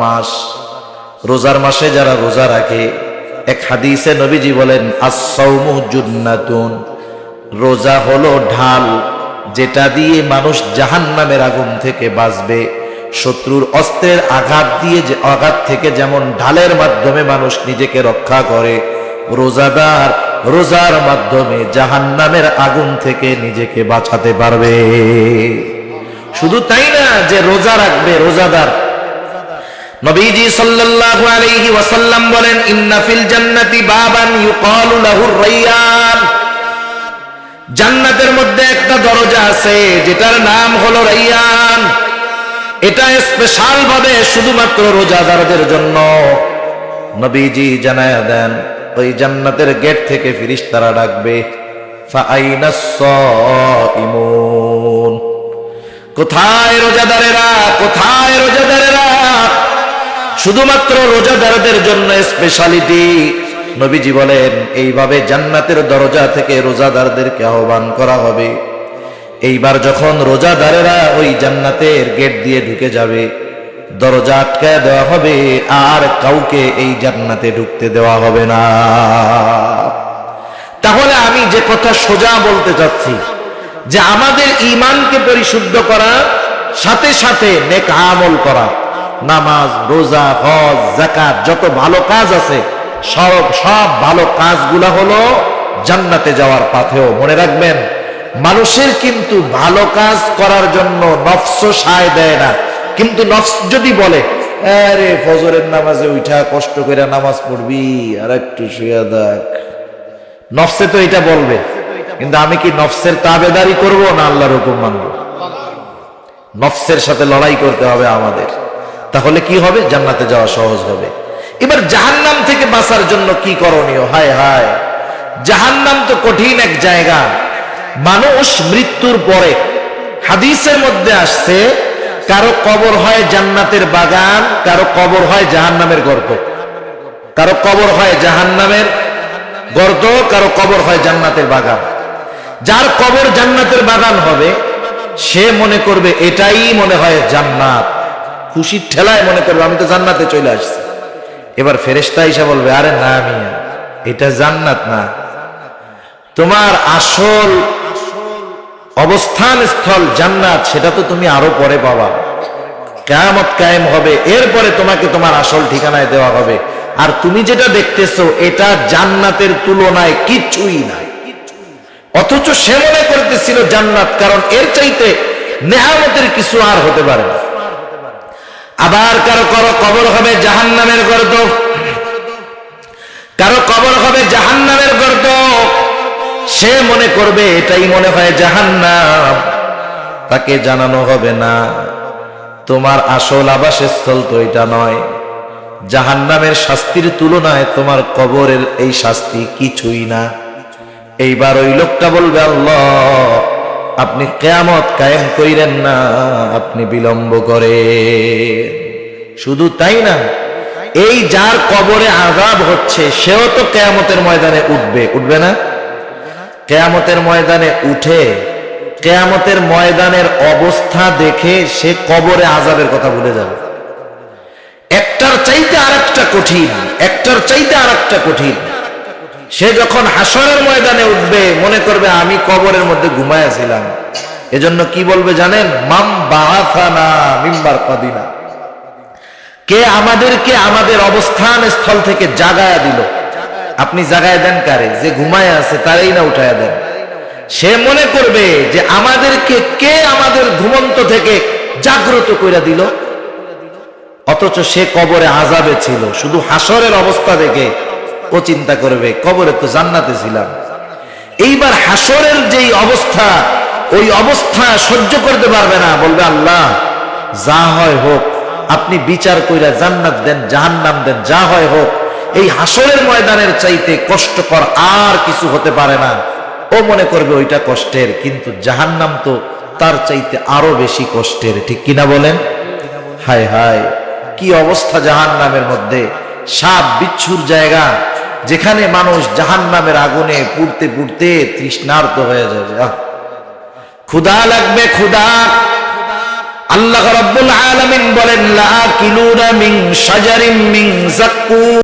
মাস, রোজার মাসে যারা রোজা রাখে, এক হাদিসে নবীজি বলেন আস-সাওমু জুন্নাতুন, রোজা হলো ঢাল যেটা দিয়ে মানুষ জাহান্নামের আগুন থেকে বাঁচবে। শত্রুর অস্ত্রের আঘাত দিয়ে আঘাত থেকে যেমন ঢালের মাধ্যমে মানুষ নিজেকে রক্ষা করে, রোজাদার রোজার মাধ্যমে জাহান্নামের আগুন থেকে নিজেকে বাঁচাতে পারবে। শুধু তাই না যে রোজা রাখবে রোজাদার, নবীজি সাল্লাল্লাহু আলাইহি ওয়াসাল্লাম বলেন ইন্না ফিল জান্নাতি বাবান ইউকালু লাহুর রায়্যান, জান্নাতের মধ্যে একটা দরজা আছে যেটার নাম হলো রায়্যান। এটা স্পেশাল ভাবে শুধুমাত্র রোজাদারদের জন্য। নবীজি জানায়া দেন ওই জান্নাতের গেট থেকে ফেরেশতারা ডাকবে ফাআইনাস সাইমুন, কোথায় রোজাদারেরা, কোথায় রোজাদারেরা? শুধুমাত্র রোজাদারদের জন্য স্পেশালিটি। নবীজি বলেন এইভাবে জান্নাতের দরজা থেকে রোজাদারদেরকে আহ্বান করা হবে। এইবার যখন রোজাদারেরা ওই জান্নাতের গেট দিয়ে ঢুকে যাবে, দরজা আটকায় দেওয়া হবে, আর কাউকে এই জান্নাতে ঢুকতে দেওয়া হবে না। তাহলে আমি যে কথা সোজা বলতে চাচ্ছি যে আমাদের ঈমানকে পরিশুদ্ধ করা, সাথে সাথে নেক আমল করা, নামাজ, রোজা, হজ, যাকাত, যত ভালো কাজ আছে সব ভালো কাজগুলা হলো জান্নাতে যাওয়ার পাথেয়। মনে রাখবেন, মানুষের কিন্তু ভালো কাজ করার জন্য নফস সায় দেয় না, কিন্তু নফস যদি বলে আরে ফজরের নামাজে উঠা কষ্ট করে নামাজ পড়বি, আর একটু শুয়ে দেখ, নফসে তো এটা বলবে। কিন্তু আমি কি নফসের তাবেদারি করব না আল্লাহর হুকুম মানব? নফসের সাথে লড়াই করতে হবে আমাদের। তাহলে কি হবে? জান্নাতে যাওয়া সহজ হবে। এবার জাহান্নাম থেকে বাঁচার জন্য কি করণীয়? হায় হায়, জাহান্নাম তো কঠিন এক জায়গা। মানুষ মৃত্যুর পরে হাদিসের মধ্যে আসছে কারো কবর হয় জান্নাতের বাগান, কারো কবর হয় জাহান্নামের গর্ত। কারো কবর হয় জাহান্নামের গর্ত, কারো কবর হয় জান্নাতের বাগান। যার কবর জান্নাতের বাগান হবে সে মনে করবে এটাই মনে হয় জান্নাত, খুশির ঠেলায় মনে করবে আমি তো জান্নাতে চলে আসছি। এবার ফেরেশতা এসে বলবে আরে না মিয়া, এটা জান্নাত না, তোমার আসল অবস্থান স্থল জান্নাত, সেটা তো তুমি আরো পরে পাবা, কিয়ামত কায়েম হবে, এরপরে তোমাকে তোমার আসল ঠিকানায় দেওয়া হবে। আর তুমি যেটা দেখতেছো এটা জান্নাতের তুলনায় কিছুই নাই। অথচ সে মনে করতেছিল জান্নাত, কারণ এর চাইতে নেয়ামতের কিছু আর হতে পারে না। আবার কারো কারো কবর হবে জাহান্নামের গর্ত, কারো কবর হবে জাহান্নামের গর্ত। সে মনে করবে এটাই মনে হয় জাহান্নাম। তাকে জানানো হবে না তোমার আসল আবাসস্থল তো এটা নয়, জাহান্নামের শাস্তির তুলনায় তোমার কবরের এই শাস্তি কিছুই না। এইবার ওই লোকটা বলবে আল্লাহ আপনি কিয়ামত কায়েম কইরেন না, আপনি বিলম্ব করে। শুধু তাই না, এই যার কবরে আযাব হচ্ছে সেও তো কিয়ামতের ময়দানে উঠবে, উঠবে না? কিয়ামতের ময়দানে উঠে কিয়ামতের ময়দানের অবস্থা দেখে সে কবরে আযাবের কথা ভুলে যাবে। একটার চাইতে আরেকটা কঠিন, একটার চাইতে আরেকটা কঠিন। সে যখন হাসরের ময়দানে উঠবে মনে করবে আমি কবরের মধ্যে ঘুমায়াছিলাম। এজন্য কি বলবে জানেন? মাম বাআসানা মিন বারকাদিনা, কে আমাদেরকে আমাদের অবস্থান স্থল থেকে জাগায়া দিল। আপনি জাগায় দেন কারে? যে ঘুমায় আছে তারই না উঠায়া দেন। সে মনে করবে যে আমাদেরকে কে আমাদের ঘুমন্ত থেকে জাগ্রত কইরা দিল, অথচ সে কবরে আযাবে ছিল। শুধু হাসরের অবস্থা দেখে ও চিন্তা করবে কবরে তো জান্নাতে ছিলাম। এইবার হাসরের যেই অবস্থা, ওই অবস্থা সহ্য করতে পারবে না, বলবে আল্লাহ যা হয় হোক, আপনি বিচার কইরা জান্নাত দেন, জাহান্নাম দেন, যা হয় হোক। এই হাসরের ময়দানের চাইতে কষ্টকর আর কিছু হতে পারে না। ও মনে করবে ওইটা কষ্টের, কিন্তু জাহান্নাম তো তার চাইতে আরো বেশি কষ্টের। ঠিক কিনা বলেন? হায় হায়, কি অবস্থা জাহান্নামের মধ্যে! সাপ বিচ্ছুর জায়গা, যেখানে মানুষ জাহান্নামের আগুনে পুড়তে পুড়তে তৃষ্ণার্ত হয়ে যাবে। ক্ষুধা লাগবে, ক্ষুধা। আল্লাহ রাব্বুল আলামিন বলেন লাকিলুনা মিন শাজারিন মিন যাক্কুম